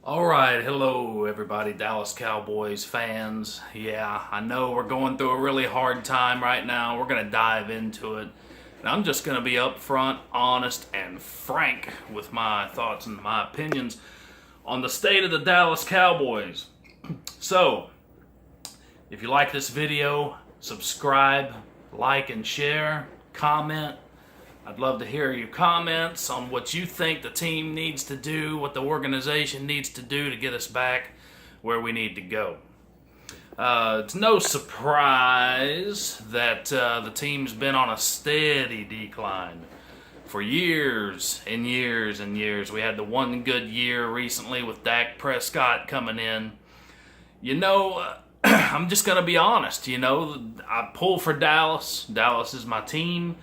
All right, hello everybody, Dallas Cowboys fans. Yeah, I know we're going through a really hard time right now. We're going to dive into it. And I'm just going to be upfront, honest, and frank with my thoughts and my opinions on the state of the Dallas Cowboys. So, if you like this video, subscribe, like, and share, comment. I'd love to hear your comments on what you think the team needs to do, what the organization needs to do to get us back where we need to go. It's no surprise that the team's been on a steady decline for years and years and years. We had the one good year recently with Dak Prescott coming in. I'm just going to be honest. I pull for Dallas. Dallas is my team.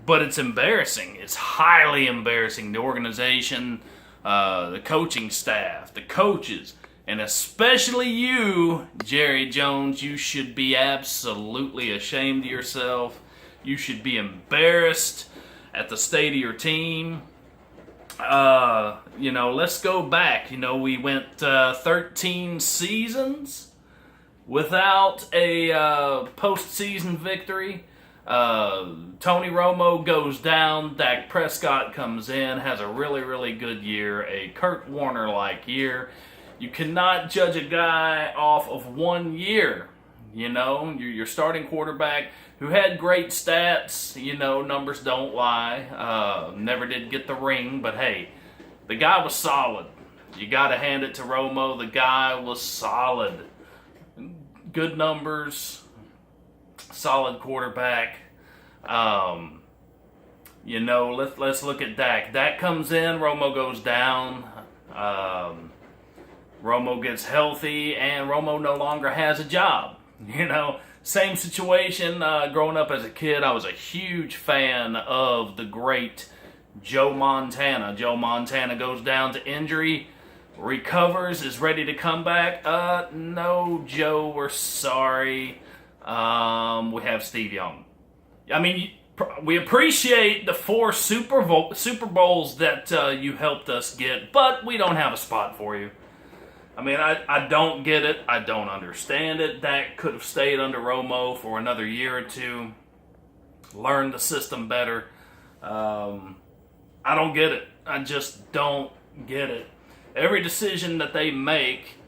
But it's embarrassing. It's highly embarrassing. The organization, the coaching staff, the coaches, and especially you, Jerry Jones, you should be absolutely ashamed of yourself. You should be embarrassed at the state of your team. Let's go back. We went 13 seasons without a postseason victory. Tony Romo goes down, Dak Prescott comes in, has a really, really good year, a Kurt Warner-like year. You cannot judge a guy off of 1 year. Your starting quarterback who had great stats, numbers don't lie, never did get the ring, but hey, the guy was solid. You gotta hand it to Romo, the guy was solid. Good numbers, solid quarterback. Let's look at Dak. Dak comes in, Romo goes down. Romo gets healthy, and Romo no longer has a job. Same situation. Growing up as a kid, I was a huge fan of the great Joe Montana. Joe Montana goes down to injury, recovers, is ready to come back. No, Joe, we're sorry. We have Steve Young. We appreciate the 4 Super Bowls that you helped us get, but we don't have a spot for you. I don't get it. I don't understand it. Dak could have stayed under Romo for another year or two, learned the system better. I don't get it. I just don't get it. Every decision that they make,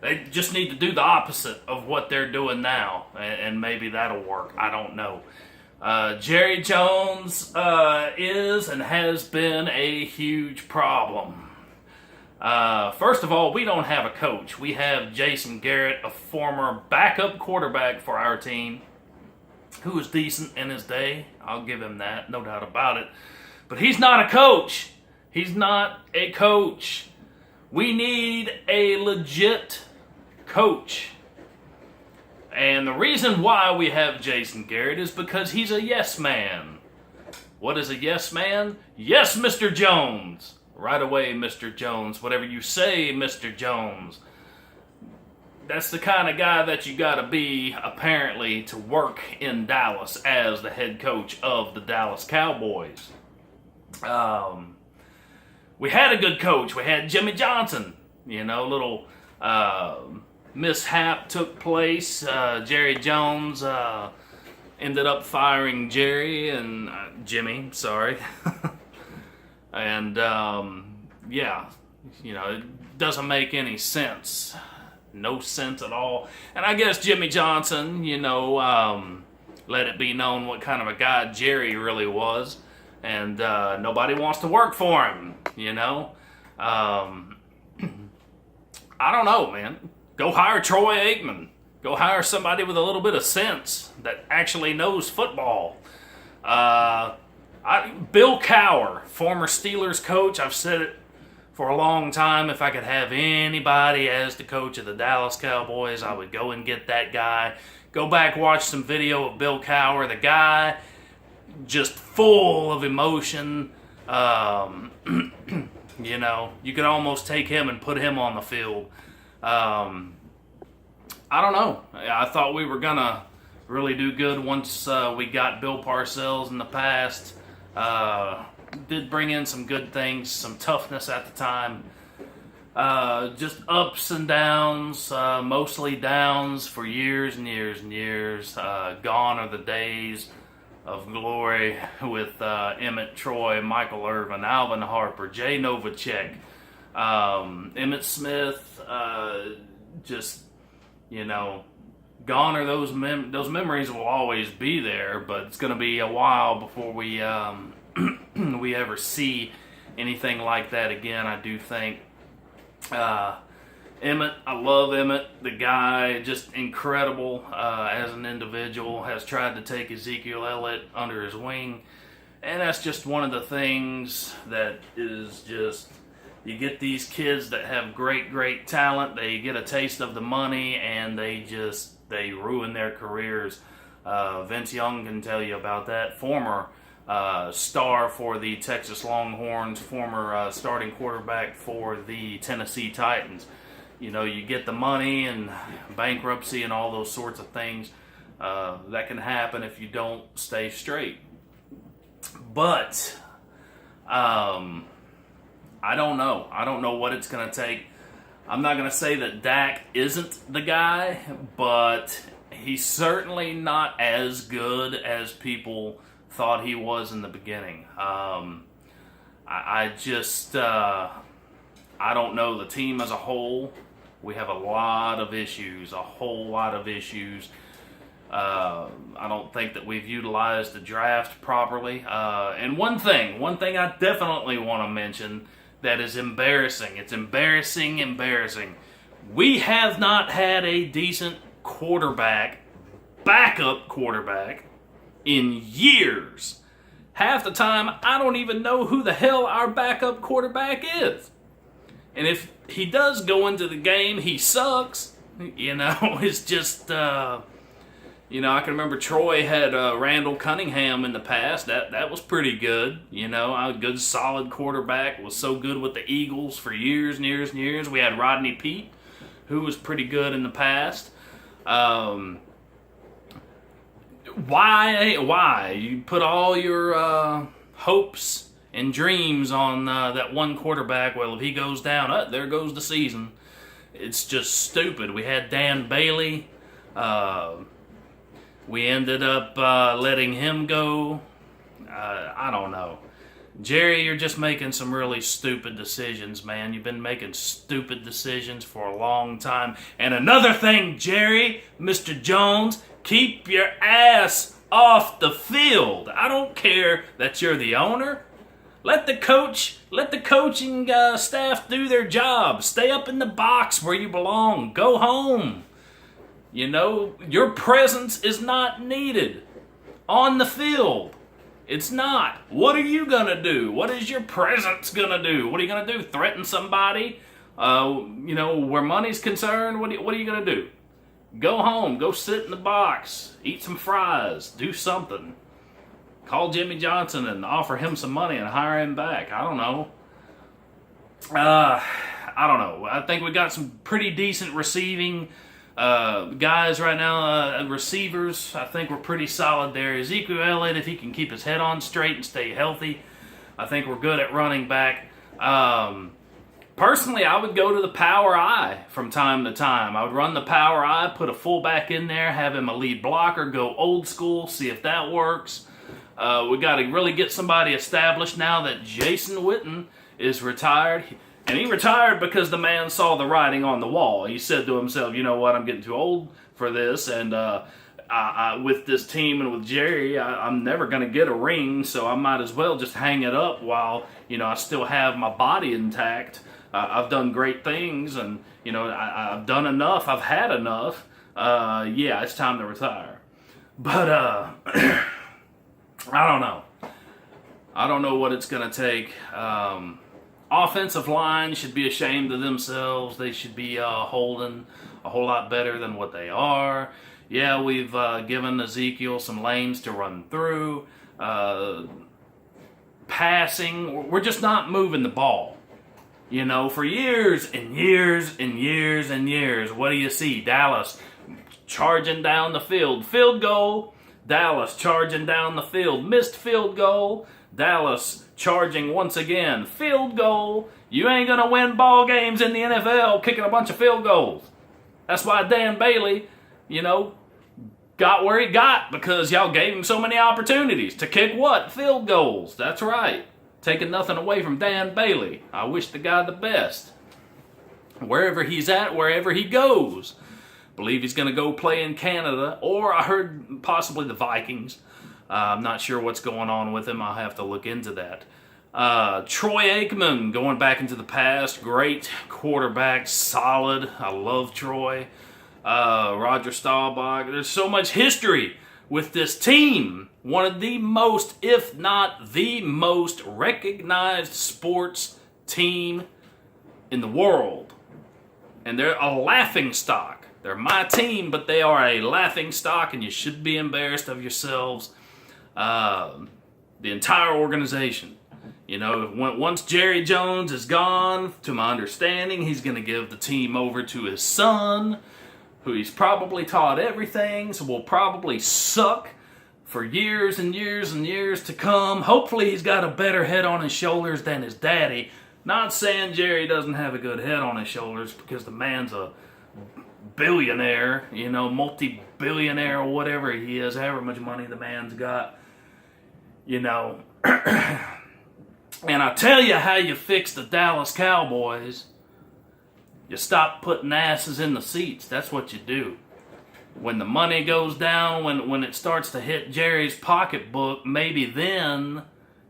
they just need to do the opposite of what they're doing now, and maybe that'll work. I don't know. Jerry Jones is and has been a huge problem. First of all, we don't have a coach. We have Jason Garrett, a former backup quarterback for our team, who was decent in his day. I'll give him that, no doubt about it. But he's not a coach. He's not a coach. We need a legit coach. And the reason why we have Jason Garrett is because he's a yes man. What is a yes man? Yes, Mr. Jones. Right away, Mr. Jones. Whatever you say, Mr. Jones. That's the kind of guy that you gotta be, apparently, to work in Dallas as the head coach of the Dallas Cowboys. We had a good coach. We had Jimmy Johnson. Little mishap took place. Jerry Jones ended up firing Jerry and Jimmy, sorry. And it doesn't make any sense. No sense at all. And I guess Jimmy Johnson, let it be known what kind of a guy Jerry really was. And nobody wants to work for him, I don't know, man. Go hire Troy Aikman. Go hire somebody with a little bit of sense that actually knows football. Bill Cowher, former Steelers coach. I've said it for a long time. If I could have anybody as the coach of the Dallas Cowboys, I would go and get that guy. Go back, watch some video of Bill Cowher. The guy, just full of emotion. You could almost take him and put him on the field. I don't know. I thought we were gonna really do good once we got Bill Parcells in the past. Did bring in some good things, some toughness at the time. Just ups and downs, mostly downs for years and years and years. Gone are the days of glory with Emmett, Troy, Michael Irvin, Alvin Harper, Jay Novacek, Emmett Smith. Just, you know, gone are those memories will always be there, but it's going to be a while before we we ever see anything like that again. I do think. Emmett, I love Emmett. The guy, just incredible as an individual, has tried to take Ezekiel Elliott under his wing. And that's just one of the things that is just, you get these kids that have great, great talent, they get a taste of the money, and they ruin their careers. Vince Young can tell you about that. Former star for the Texas Longhorns, former starting quarterback for the Tennessee Titans. You know, you get the money and bankruptcy and all those sorts of things. That can happen if you don't stay straight. But I don't know. I don't know what it's going to take. I'm not going to say that Dak isn't the guy, but he's certainly not as good as people thought he was in the beginning. I don't know. The team as a whole, we have a lot of issues, a whole lot of issues. I don't think that we've utilized the draft properly. And one thing I definitely want to mention that is embarrassing. It's embarrassing. We have not had a decent backup quarterback, in years. Half the time, I don't even know who the hell our backup quarterback is. And if he does go into the game, he sucks. You know, it's just, I can remember Troy had Randall Cunningham in the past. That was pretty good. You know, a good, solid quarterback. Was so good with the Eagles for years and years and years. We had Rodney Peete, who was pretty good in the past. Why? You put all your hopes and dreams on that one quarterback. Well, if he goes down, there goes the season. It's just stupid. We had Dan Bailey. We ended up letting him go. I don't know. Jerry, you're just making some really stupid decisions, man. You've been making stupid decisions for a long time. And another thing, Jerry, Mr. Jones, keep your ass off the field. I don't care that you're the owner. Let the coaching staff do their job. Stay up in the box where you belong. Go home. You know, your presence is not needed on the field. It's not. What are you going to do? What is your presence going to do? What are you going to do? Threaten somebody? Where money's concerned, what are you going to do? Go home. Go sit in the box. Eat some fries. Do something. Call Jimmy Johnson and offer him some money and hire him back. I don't know. I think we got some pretty decent receiving guys right now, receivers. I think we're pretty solid there. Ezekiel Elliott, if he can keep his head on straight and stay healthy, I think we're good at running back. Personally, I would go to the power I from time to time. I would run the power I, put a fullback in there, have him a lead blocker, go old school, see if that works. We got to really get somebody established now that Jason Witten is retired. And he retired because the man saw the writing on the wall. He said to himself, you know what, I'm getting too old for this. And with this team and with Jerry, I'm never going to get a ring. So I might as well just hang it up while, I still have my body intact. I've done great things and, I've done enough. I've had enough. It's time to retire. But I don't know. I don't know what it's going to take. Offensive line should be ashamed of themselves. They should be holding a whole lot better than what they are. Yeah, we've given Ezekiel some lanes to run through. Passing, we're just not moving the ball. For years and years and years and years, what do you see? Dallas charging down the field. Field goal. Dallas charging down the field. Missed field goal. Dallas charging once again. Field goal. You ain't going to win ball games in the NFL kicking a bunch of field goals. That's why Dan Bailey, got where he got, because y'all gave him so many opportunities to kick what? Field goals. That's right. Taking nothing away from Dan Bailey. I wish the guy the best. Wherever he's at, wherever he goes. Believe he's going to go play in Canada, or I heard possibly the Vikings. I'm not sure what's going on with him. I'll have to look into that. Troy Aikman, going back into the past. Great quarterback, solid. I love Troy. Roger Staubach. There's so much history with this team. One of the most, if not the most, recognized sports team in the world. And they're a laughing stock. They're my team, but they are a laughing stock, and you should be embarrassed of yourselves. The entire organization. Once Jerry Jones is gone, to my understanding, he's going to give the team over to his son, who he's probably taught everything, so will probably suck for years and years and years to come. Hopefully he's got a better head on his shoulders than his daddy. Not saying Jerry doesn't have a good head on his shoulders, because the man's a billionaire, multi-billionaire, or whatever he is, however much money the man's got, And I tell you how you fix the Dallas Cowboys. You stop putting asses in the seats. That's what you do. When the money goes down, when it starts to hit Jerry's pocketbook, maybe then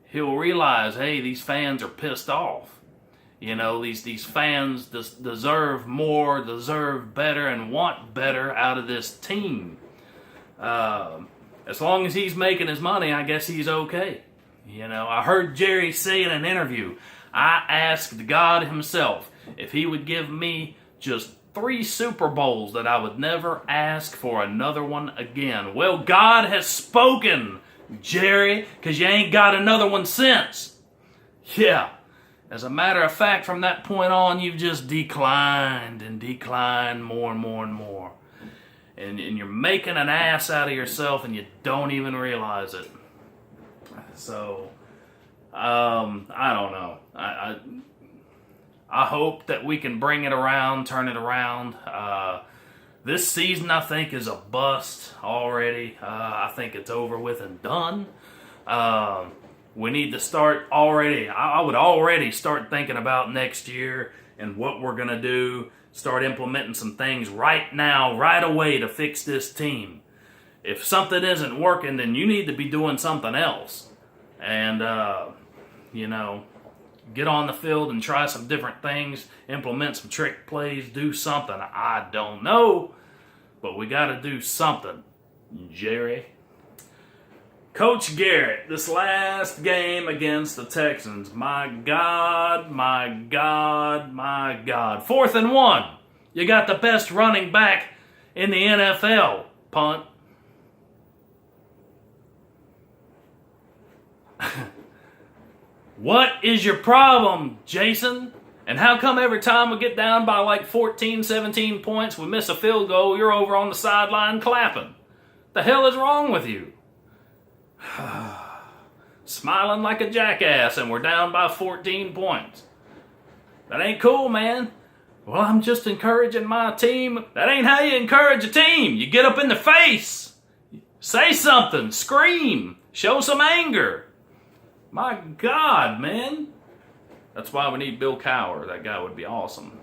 he'll realize, hey, these fans are pissed off. These fans deserve more, deserve better, and want better out of this team. As long as he's making his money, I guess he's okay. I heard Jerry say in an interview, I asked God himself if he would give me just 3 Super Bowls, that I would never ask for another one again. Well, God has spoken, Jerry, because you ain't got another one since. Yeah. As a matter of fact, from that point on, you've just declined and declined more and more and more. And you're making an ass out of yourself, and you don't even realize it. So, I don't know. I hope that we can bring it around, turn it around. This season, I think, is a bust already. I think it's over with and done. We need to start already. I would already start thinking about next year and what we're going to do. Start implementing some things right now, right away, to fix this team. If something isn't working, then you need to be doing something else. And, get on the field and try some different things, implement some trick plays, do something. I don't know, but we got to do something, Jerry. Coach Garrett, this last game against the Texans, my God, my God, my God. 4th and 1. You got the best running back in the NFL. Punt. What is your problem, Jason? And how come every time we get down by like 14, 17 points, we miss a field goal, you're over on the sideline clapping? The hell is wrong with you? Smiling like a jackass, and we're down by 14 points. That ain't cool, man. Well, I'm just encouraging my team. That ain't how you encourage a team. You get up in the face. Say something. Scream. Show some anger. My God, man. That's why we need Bill Cowher. That guy would be awesome.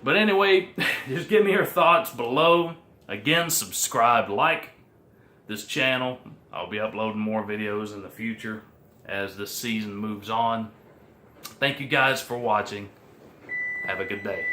But anyway, just give me your thoughts below. Again, subscribe, like this channel. I'll be uploading more videos in the future as this season moves on. Thank you guys for watching. Have a good day.